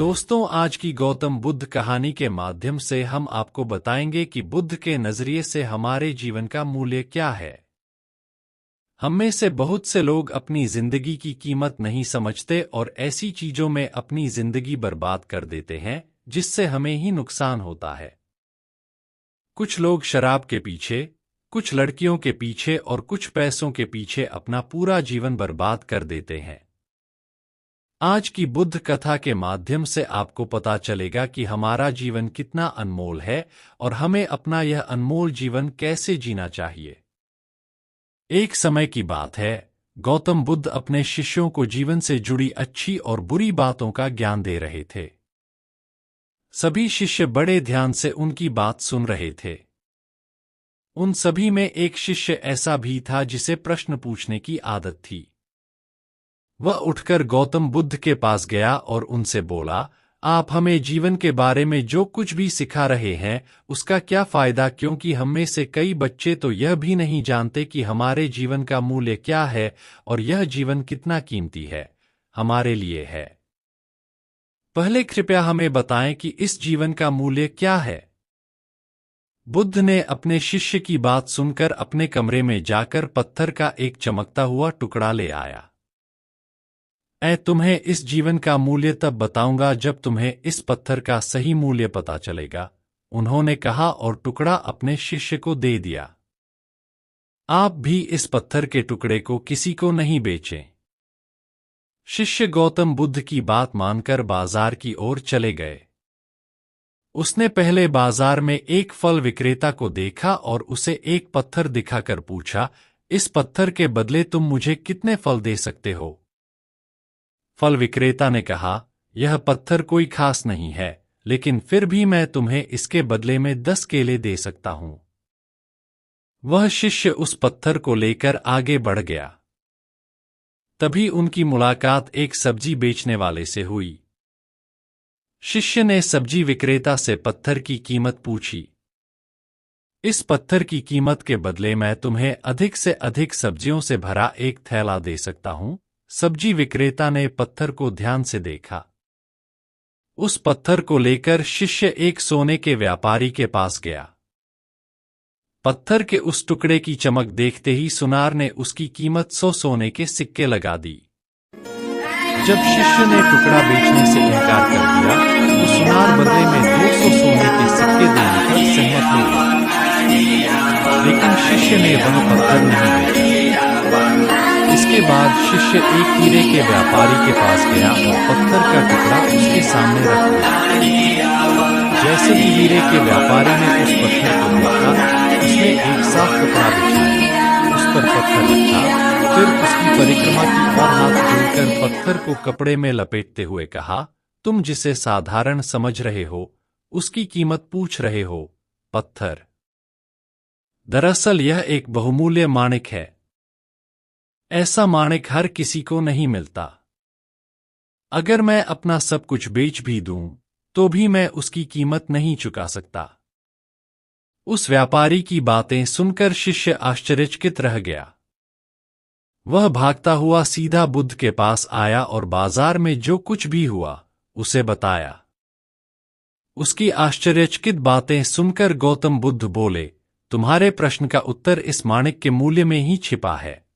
दोस्तों, आज की गौतम बुद्ध कहानी के माध्यम से हम आपको बताएंगे कि बुद्ध के नजरिए से हमारे जीवन का मूल्य क्या है। हम में से बहुत से लोग अपनी जिंदगी की कीमत नहीं समझते और ऐसी चीजों में अपनी जिंदगी बर्बाद कर देते हैं जिससे हमें ही नुकसान होता है। कुछ लोग शराब के पीछे, कुछ लड़कियों के पीछे और कुछ पैसों के पीछे अपना पूरा जीवन बर्बाद कर देते हैं। आज की बुद्ध कथा के माध्यम से आपको पता चलेगा कि हमारा जीवन कितना अनमोल है और हमें अपना यह अनमोल जीवन कैसे जीना चाहिए। एक समय की बात है, गौतम बुद्ध अपने शिष्यों को जीवन से जुड़ी अच्छी और बुरी बातों का ज्ञान दे रहे थे। सभी शिष्य बड़े ध्यान से उनकी बात सुन रहे थे। उन सभी में एक शिष्य ऐसा भी था जिसे प्रश्न पूछने की आदत थी। वह उठकर गौतम बुद्ध के पास गया और उनसे बोला, आप हमें जीवन के बारे में जो कुछ भी सिखा रहे हैं उसका क्या फायदा, क्योंकि हम में से कई बच्चे तो यह भी नहीं जानते कि हमारे जीवन का मूल्य क्या है और यह जीवन कितना कीमती है हमारे लिए है। पहले कृपया हमें बताएं कि इस जीवन का मूल्य क्या है। बुद्ध ने अपने शिष्य की बात सुनकर अपने कमरे में जाकर पत्थर का एक चमकता हुआ टुकड़ा ले आया। तुम्हें इस जीवन का मूल्य तब बताऊंगा जब तुम्हें इस पत्थर का सही मूल्य पता चलेगा, उन्होंने कहा और टुकड़ा अपने शिष्य को दे दिया। आप भी इस पत्थर के टुकड़े को किसी को नहीं बेचें। शिष्य गौतम बुद्ध की बात मानकर बाजार की ओर चले गए। उसने पहले बाजार में एक फल विक्रेता को देखा और उसे एक पत्थर दिखाकर पूछा, इस पत्थर के बदले तुम मुझे कितने फल दे सकते हो? फल विक्रेता ने कहा, यह पत्थर कोई खास नहीं है, लेकिन फिर भी मैं तुम्हें इसके बदले में 10 केले दे सकता हूं। वह शिष्य उस पत्थर को लेकर आगे बढ़ गया। तभी उनकी मुलाकात एक सब्जी बेचने वाले से हुई। शिष्य ने सब्जी विक्रेता से पत्थर की कीमत पूछी। इस पत्थर की कीमत के बदले मैं तुम्हें अधिक से अधिक सब्जियों से भरा एक थैला दे सकता हूं। सब्जी विक्रेता ने पत्थर को ध्यान से देखा। उस पत्थर को लेकर शिष्य एक सोने के व्यापारी के पास गया। पत्थर के उस टुकड़े की चमक देखते ही सुनार ने उसकी कीमत 100 सोने के सिक्के लगा दी। जब शिष्य ने टुकड़ा बेचने से इनकार कर दिया तो सुनार बदले में 200 सोने के सिक्के देने पर सहमत हो गया। लेकिन शिष्य ने वह पत्थर नहीं बेचा। इसके बाद शिष्य एक हीरे के व्यापारी के पास गया और पत्थर का टुकड़ा उसके सामने रख दिया। जैसे ही हीरे के व्यापारी ने उस पत्थर को देखा, उसने एक साफ कपड़ा बिछाया, उस पर पत्थर रखा, फिर उसकी परिक्रमा की और हाथ जोड़कर पत्थर को कपड़े में लपेटते हुए कहा, तुम जिसे साधारण समझ रहे हो उसकी कीमत पूछ रहे हो, पत्थर। दरअसल यह एक बहुमूल्य माणिक है। ऐसा माणिक हर किसी को नहीं मिलता। अगर मैं अपना सब कुछ बेच भी दूं, तो भी मैं उसकी कीमत नहीं चुका सकता। उस व्यापारी की बातें सुनकर शिष्य आश्चर्यचकित रह गया। वह भागता हुआ सीधा बुद्ध के पास आया और बाजार में जो कुछ भी हुआ उसे बताया। उसकी आश्चर्यचकित बातें सुनकर गौतम बुद्ध बोले, तुम्हारे प्रश्न का उत्तर इस माणिक के मूल्य में ही छिपा है।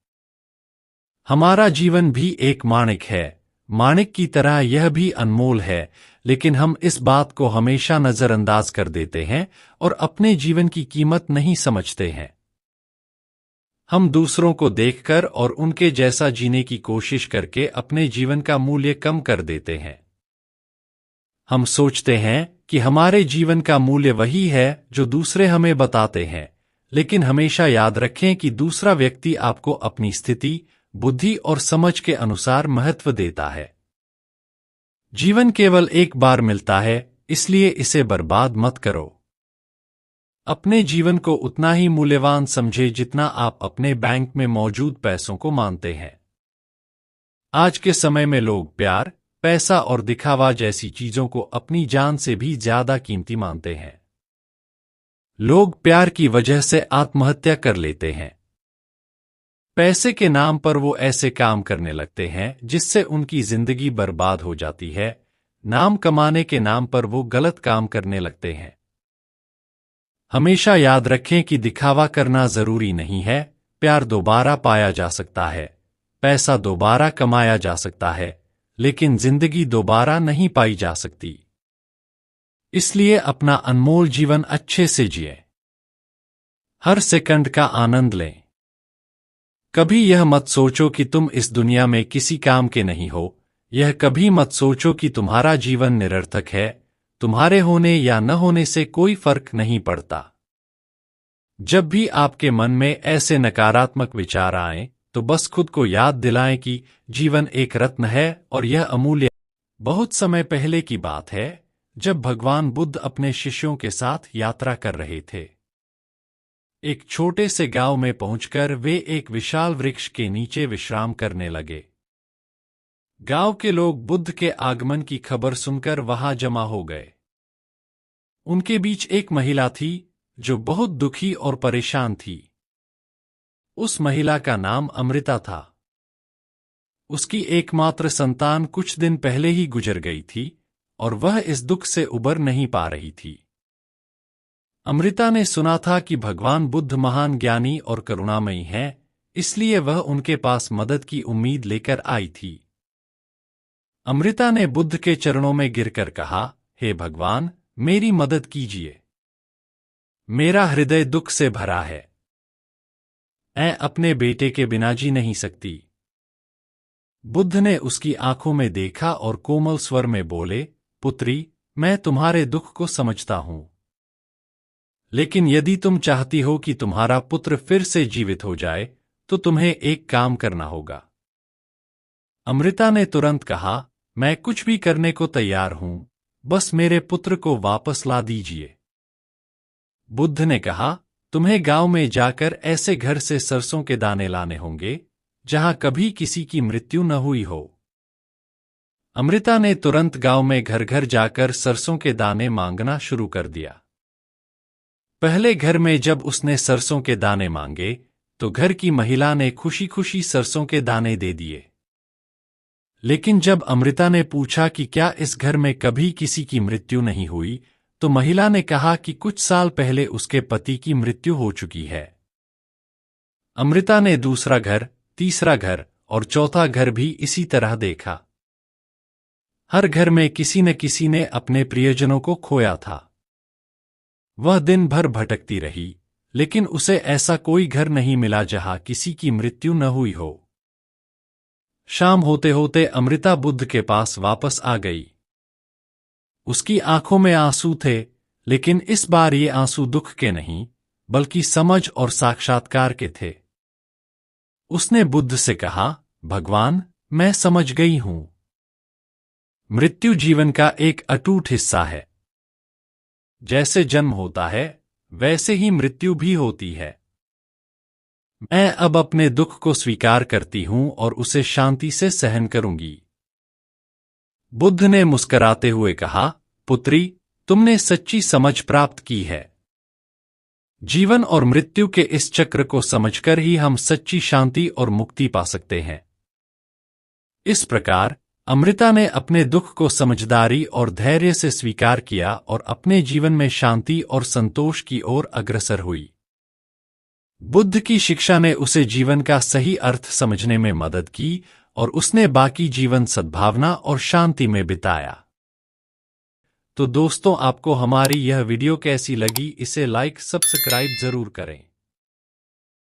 हमारा जीवन भी एक माणिक है। माणिक की तरह यह भी अनमोल है, लेकिन हम इस बात को हमेशा नजरअंदाज कर देते हैं और अपने जीवन की कीमत नहीं समझते हैं। हम दूसरों को देखकर और उनके जैसा जीने की कोशिश करके अपने जीवन का मूल्य कम कर देते हैं। हम सोचते हैं कि हमारे जीवन का मूल्य वही है जो दूसरे हमें बताते हैं, लेकिन हमेशा याद रखें कि दूसरा व्यक्ति आपको अपनी स्थिति, बुद्धि और समझ के अनुसार महत्व देता है। जीवन केवल एक बार मिलता है, इसलिए इसे बर्बाद मत करो। अपने जीवन को उतना ही मूल्यवान समझे जितना आप अपने बैंक में मौजूद पैसों को मानते हैं। आज के समय में लोग प्यार, पैसा और दिखावा जैसी चीजों को अपनी जान से भी ज्यादा कीमती मानते हैं। लोग प्यार की वजह से आत्महत्या कर लेते हैं। पैसे के नाम पर वो ऐसे काम करने लगते हैं जिससे उनकी जिंदगी बर्बाद हो जाती है, नाम कमाने के नाम पर वो गलत काम करने लगते हैं। हमेशा याद रखें कि दिखावा करना जरूरी नहीं है। प्यार दोबारा पाया जा सकता है, पैसा दोबारा कमाया जा सकता है, लेकिन जिंदगी दोबारा नहीं पाई जा सकती। इसलिए अपना अनमोल जीवन अच्छे से जिए। हर सेकंड का आनंद लें। कभी यह मत सोचो कि तुम इस दुनिया में किसी काम के नहीं हो। यह कभी मत सोचो कि तुम्हारा जीवन निरर्थक है। तुम्हारे होने या न होने से कोई फर्क नहीं पड़ता। जब भी आपके मन में ऐसे नकारात्मक विचार आएं, तो बस खुद को याद दिलाएं कि जीवन एक रत्न है और यह अमूल्य। बहुत समय पहले की बात है, जब भगवान बुद्ध अपने शिष्यों के साथ यात्रा कर रहे थे। एक छोटे से गांव में पहुंचकर वे एक विशाल वृक्ष के नीचे विश्राम करने लगे। गांव के लोग बुद्ध के आगमन की खबर सुनकर वहां जमा हो गए। उनके बीच एक महिला थी जो बहुत दुखी और परेशान थी। उस महिला का नाम अमृता था। उसकी एकमात्र संतान कुछ दिन पहले ही गुजर गई थी और वह इस दुख से उबर नहीं पा रही थी। अमृता ने सुना था कि भगवान बुद्ध महान ज्ञानी और करुणामयी हैं, इसलिए वह उनके पास मदद की उम्मीद लेकर आई थी। अमृता ने बुद्ध के चरणों में गिरकर कहा, हे भगवान, मेरी मदद कीजिए। मेरा हृदय दुख से भरा है। मैं अपने बेटे के बिना जी नहीं सकती। बुद्ध ने उसकी आंखों में देखा और कोमल स्वर में बोले, पुत्री, मैं तुम्हारे दुख को समझता हूं, लेकिन यदि तुम चाहती हो कि तुम्हारा पुत्र फिर से जीवित हो जाए, तो तुम्हें एक काम करना होगा। अमृता ने तुरंत कहा, मैं कुछ भी करने को तैयार हूं, बस मेरे पुत्र को वापस ला दीजिए। बुद्ध ने कहा, तुम्हें गांव में जाकर ऐसे घर से सरसों के दाने लाने होंगे जहां कभी किसी की मृत्यु न हुई हो। अमृता ने तुरंत गांव में घर घर जाकर सरसों के दाने मांगना शुरू कर दिया। पहले घर में जब उसने सरसों के दाने मांगे, तो घर की महिला ने खुशी खुशी सरसों के दाने दे दिए। लेकिन जब अमृता ने पूछा कि क्या इस घर में कभी किसी की मृत्यु नहीं हुई, तो महिला ने कहा कि कुछ साल पहले उसके पति की मृत्यु हो चुकी है। अमृता ने दूसरा घर, तीसरा घर और चौथा घर भी इसी तरह देखा। हर घर में किसी न किसी ने अपने प्रियजनों को खोया था। वह दिन भर भटकती रही, लेकिन उसे ऐसा कोई घर नहीं मिला जहां किसी की मृत्यु न हुई हो। शाम होते होते अमृता बुद्ध के पास वापस आ गई। उसकी आंखों में आंसू थे, लेकिन इस बार ये आंसू दुख के नहीं, बल्कि समझ और साक्षात्कार के थे। उसने बुद्ध से कहा, भगवान, मैं समझ गई हूं। मृत्यु जीवन का एक अटूट हिस्सा है। जैसे जन्म होता है, वैसे ही मृत्यु भी होती है। मैं अब अपने दुख को स्वीकार करती हूं और उसे शांति से सहन करूंगी। बुद्ध ने मुस्कुराते हुए कहा, पुत्री, तुमने सच्ची समझ प्राप्त की है। जीवन और मृत्यु के इस चक्र को समझकर ही हम सच्ची शांति और मुक्ति पा सकते हैं। इस प्रकार अमृता ने अपने दुख को समझदारी और धैर्य से स्वीकार किया और अपने जीवन में शांति और संतोष की ओर अग्रसर हुई। बुद्ध की शिक्षा ने उसे जीवन का सही अर्थ समझने में मदद की और उसने बाकी जीवन सद्भावना और शांति में बिताया। तो दोस्तों, आपको हमारी यह वीडियो कैसी लगी? इसे लाइक, सब्सक्राइब जरूर करें।